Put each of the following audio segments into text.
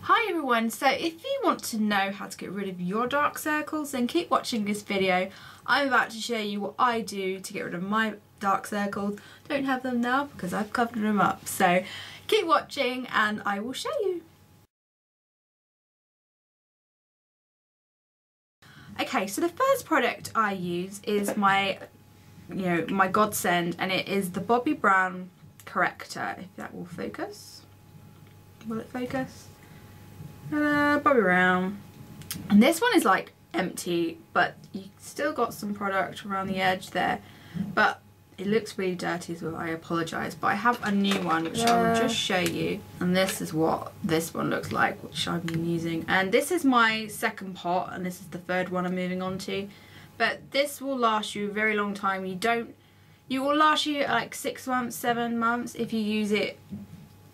Hi everyone, so if you want to know how to get rid of your dark circles, then keep watching this video. I'm about to show you what I do to get rid of my dark circles. Don't have them now because I've covered them up, so keep watching and I will show you. Okay, so the first product I use is my godsend, and it is the Bobbi Brown Corrector. If that will focus. Will it focus? Bobbi Brown. And this one is like empty, but you still got some product around the edge there. But it looks really dirty, so I apologise. But I have a new one which I'll just show you. And this is what this one looks like, which I've been using. And this is my second pot, and this is the third one I'm moving on to. But this will last you a very long time. You will last you like 6 months, 7 months if you use it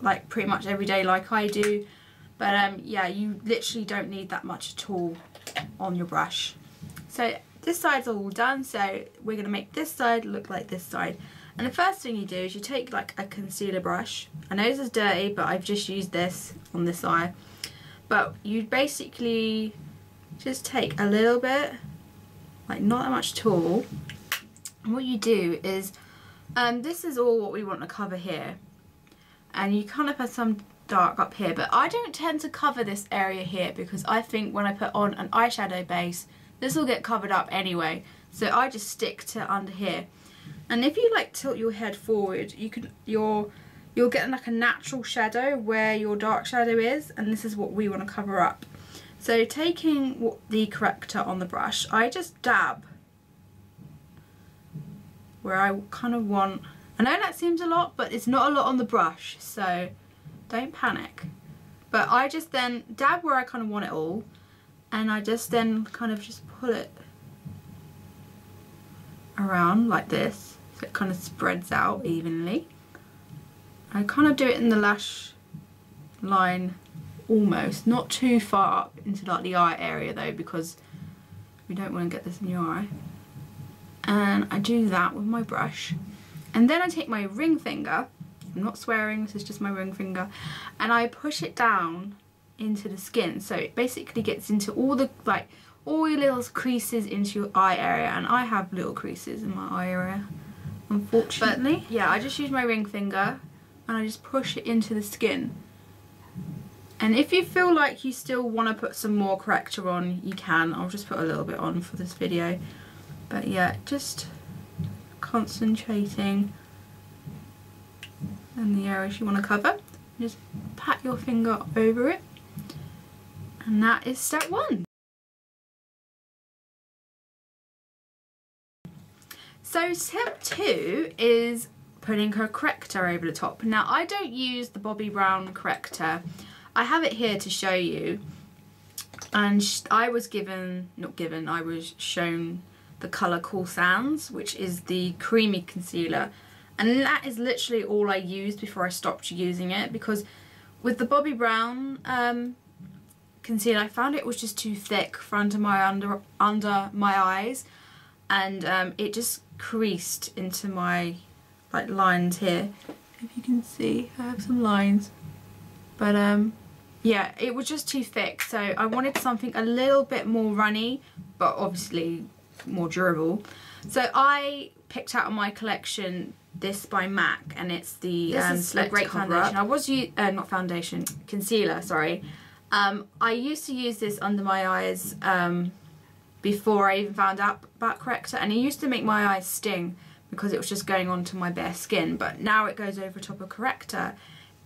like pretty much every day like I do. But yeah, you literally don't need that much at all on your brush. So this side's all done, so we're going to make this side look like this side. And the first thing you do is you take like a concealer brush. I know this is dirty, but I've just used this on this eye. But you basically just take a little bit, like not that much at all. And what you do is, this is all what we want to cover here. And you kind of have some dark up here, but I don't tend to cover this area here because I think when I put on an eyeshadow base, this will get covered up anyway. So I just stick to under here. And if you like tilt your head forward, you'll get like a natural shadow where your dark shadow is, and this is what we want to cover up. So taking the corrector on the brush, I just dab where I kind of want. I know that seems a lot, but it's not a lot on the brush, so don't panic. But I just then dab where I kind of want it all, and I just then kind of just pull it around like this, so it kind of spreads out evenly. I kind of do it in the lash line almost, not too far up into like the eye area though, because we don't want to get this in your eye. And I do that with my brush. And then I take my ring finger, I'm not swearing, this is just my ring finger, and I push it down into the skin, so it basically gets into all the, like, all your little creases into your eye area. And I have little creases in my eye area, unfortunately. But yeah, I just use my ring finger and I just push it into the skin. And if you feel like you still want to put some more corrector on, you can. I'll just put a little bit on for this video. But yeah, just concentrating in the areas you want to cover. Just pat your finger over it, and that is step 1. So step 2 is putting her corrector over the top. Now I don't use the Bobbi Brown corrector. I have it here to show you, and I was shown the colour Cool Sands, which is the creamy concealer, and that is literally all I used before I stopped using it, because with the Bobbi Brown concealer I found it was just too thick for under my eyes, and it just creased into my like lines here. If you can see, I have some lines, but yeah, it was just too thick, so I wanted something a little bit more runny, but obviously more durable. So I picked out of my collection this by MAC, and it's the Select Coverup. I was not foundation, concealer, sorry. I used to use this under my eyes before I even found out about corrector, and it used to make my eyes sting because it was just going onto my bare skin, but now it goes over top of corrector.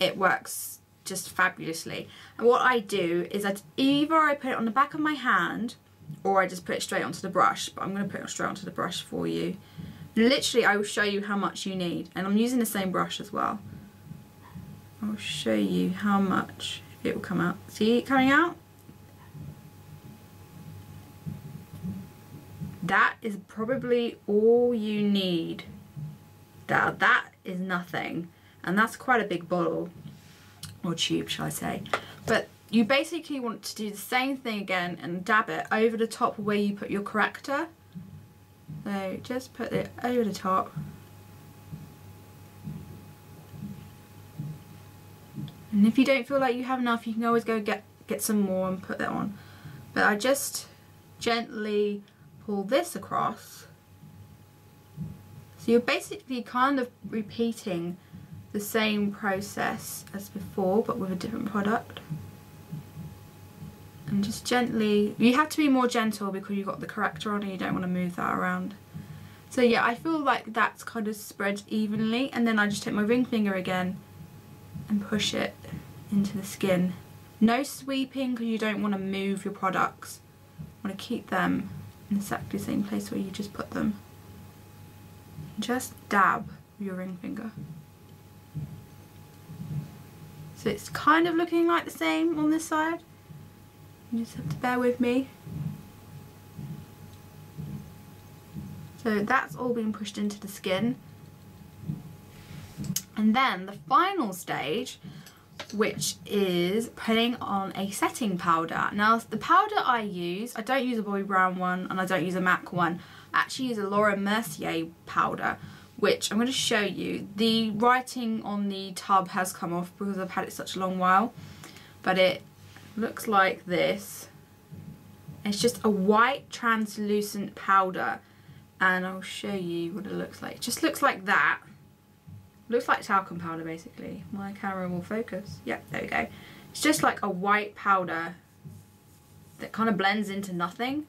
It works just fabulously. And what I do is either I put it on the back of my hand, or I just put it straight onto the brush, but I'm going to put it straight onto the brush for you. Literally, I will show you how much you need, and I'm using the same brush as well. I'll show you how much it will come out. See it coming out? That is probably all you need. That is nothing, and that's quite a big bottle, or tube shall I say. But you basically want to do the same thing again and dab it over the top where you put your corrector. So just put it over the top. And if you don't feel like you have enough, you can always go get get some more and put that on. But I just gently pull this across. So you're basically kind of repeating the same process as before, but with a different product. And just gently, you have to be more gentle because you've got the corrector on and you don't want to move that around. So yeah, I feel like that's kind of spread evenly, and then I just take my ring finger again and push it into the skin. No sweeping because you don't want to move your products. You want to keep them in exactly the same place where you just put them. Just dab with your ring finger. So it's kind of looking like the same on this side. You just have to bear with me. So that's all being pushed into the skin. And then the final stage, which is putting on a setting powder. Now the powder I use, I don't use a Bobbi Brown one and I don't use a MAC one. I actually use a Mercier powder, which I'm going to show you. The writing on the tub has come off because I've had it such a long while, but it looks like this. It's just a white translucent powder, and I'll show you what it looks like. It just looks like that. Looks like talcum powder basically. My camera will focus. Yep, there we go. It's just like a white powder that kind of blends into nothing.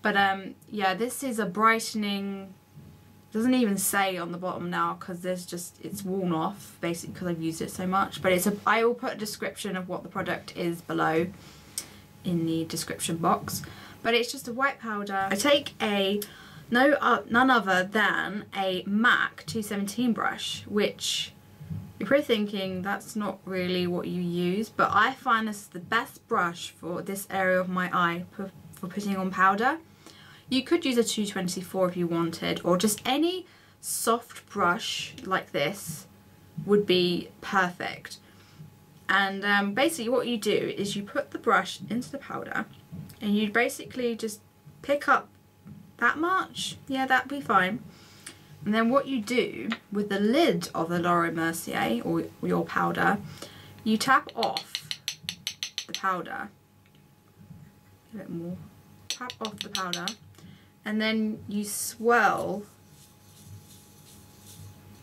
But yeah, this is a brightening. Doesn't even say on the bottom now because there's just, it's worn off basically because I've used it so much. But it's a, I will put a description of what the product is below in the description box. But it's just a white powder. I take a none other than a MAC 217 brush, which you're probably thinking that's not really what you use, but I find this the best brush for this area of my eye for putting on powder. You could use a 224 if you wanted, or just any soft brush like this would be perfect. And basically what you do is you put the brush into the powder and you basically just pick up that much, yeah, that'd be fine. And then what you do with the lid of the Mercier or your powder, you tap off the powder, a bit more, tap off the powder, and then you swirl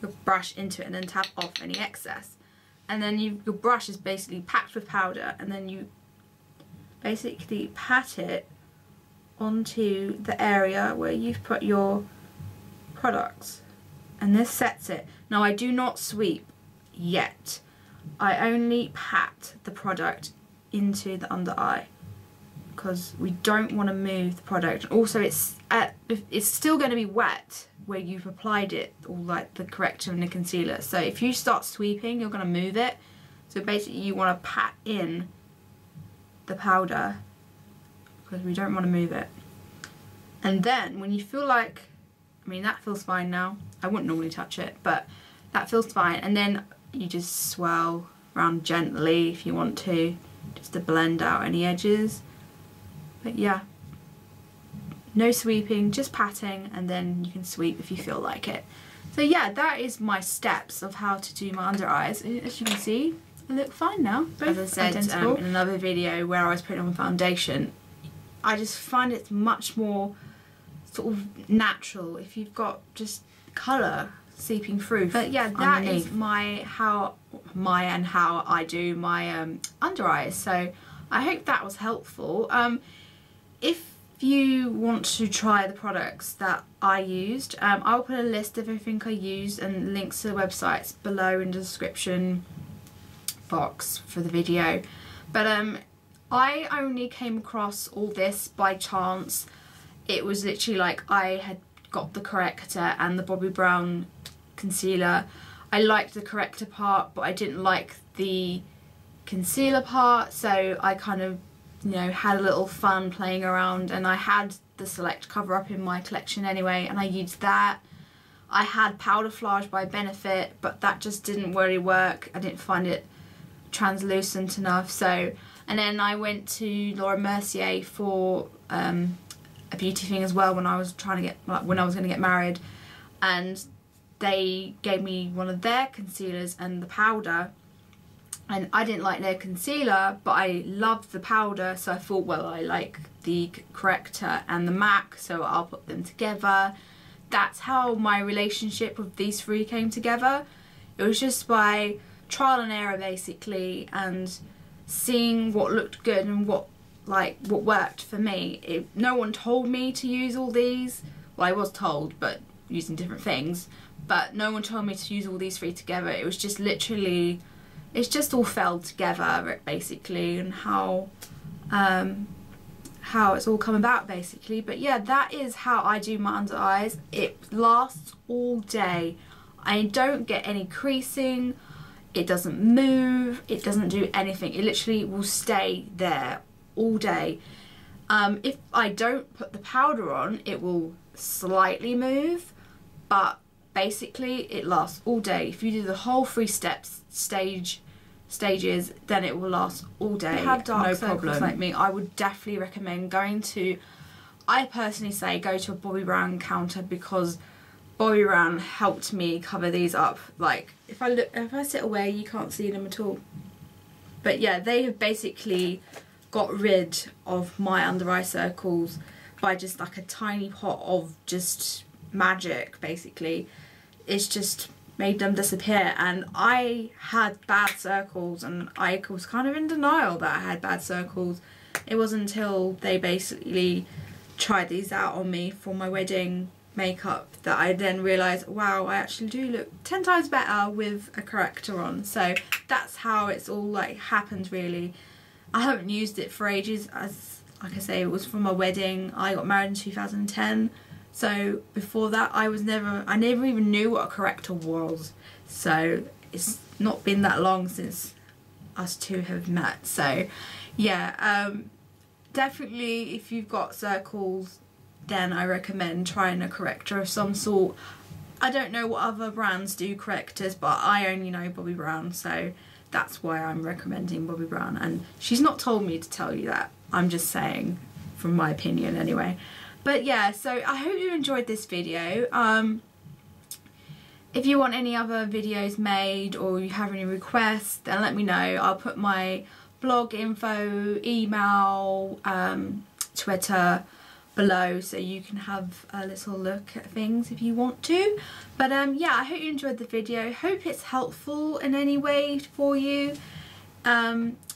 your brush into it and then tap off any excess. And then your brush is basically packed with powder, and then you basically pat it onto the area where you've put your products, and this sets it. Now I do not sweep yet, I only pat the product into the under eye because we don't want to move the product. Also it's still going to be wet where you've applied it, all like the corrector and the concealer, so if you start sweeping you're going to move it. So basically you want to pat in the powder because we don't want to move it. And then when you feel like, I mean that feels fine now, I wouldn't normally touch it, but that feels fine, and then you just swirl around gently if you want to, just to blend out any edges. But yeah, no sweeping, just patting, and then you can sweep if you feel like it. So yeah, that is my steps of how to do my under eyes. As you can see, I look fine now. Both as I said in another video where I was putting on foundation, I just find it much more sort of natural if you've got just colour seeping through. But yeah, that is how I do my under eyes. So I hope that was helpful. If you want to try the products that I used, I'll put a list of everything I used and links to the websites below in the description box for the video. But I only came across all this by chance. It was literally like I had got the corrector and the Bobbi Brown concealer. I liked the corrector part, but I didn't like the concealer part, so I kind of, you know, had a little fun playing around, and I had the Select Coverup in my collection anyway, and I used that. I had Powder Flage by Benefit, but that just didn't really work. I didn't find it translucent enough. So, and then I went to Mercier for a beauty thing as well when I was trying to get, when I was going to get married, and they gave me one of their concealers and the powder, and I didn't like their concealer, but I loved the powder, so I thought, well, I like the corrector and the MAC, so I'll put them together. That's how my relationship with these three came together. It was just by trial and error basically, and seeing what looked good and what worked for me. No one told me to use all these. Well, I was told, but using different things. But no one told me to use all these three together. It was just literally, it's just all fell together basically, and how it's all come about basically. But yeah, that is how I do my under eyes. It lasts all day. I don't get any creasing. It doesn't move. It doesn't do anything. It literally will stay there all day. If I don't put the powder on, it will slightly move, but basically it lasts all day. If you do the whole 3 stages, then it will last all day. If you have dark circles like me, I would definitely recommend going to, I personally say go to a Bobbi Brown counter, because Bobbi Brown helped me cover these up. Like if I sit away, you can't see them at all. But yeah, they have basically got rid of my under eye circles by just like a tiny pot of just magic basically. It's just made them disappear, and I had bad circles and I was kind of in denial that I had bad circles. It wasn't until they basically tried these out on me for my wedding makeup that I then realised, wow, I actually do look 10 times better with a corrector on. So that's how it's all like happened really. I haven't used it for ages, as like I say, it was for my wedding. I got married in 2010, so before that I never even knew what a corrector was. So it's not been that long since us two have met. So yeah, definitely if you've got circles, then I recommend trying a corrector of some sort. I don't know what other brands do correctors, but I only know Bobbi Brown, so that's why I'm recommending Bobbi Brown. And she's not told me to tell you that. I'm just saying from my opinion anyway. But yeah, so I hope you enjoyed this video. If you want any other videos made or you have any requests, then let me know. I'll put my blog info, email, Twitter below, so you can have a little look at things if you want to. But yeah, I hope you enjoyed the video. Hope it's helpful in any way for you.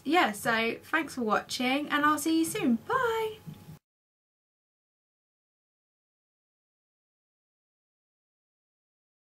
Yeah, so thanks for watching, and I'll see you soon. Bye.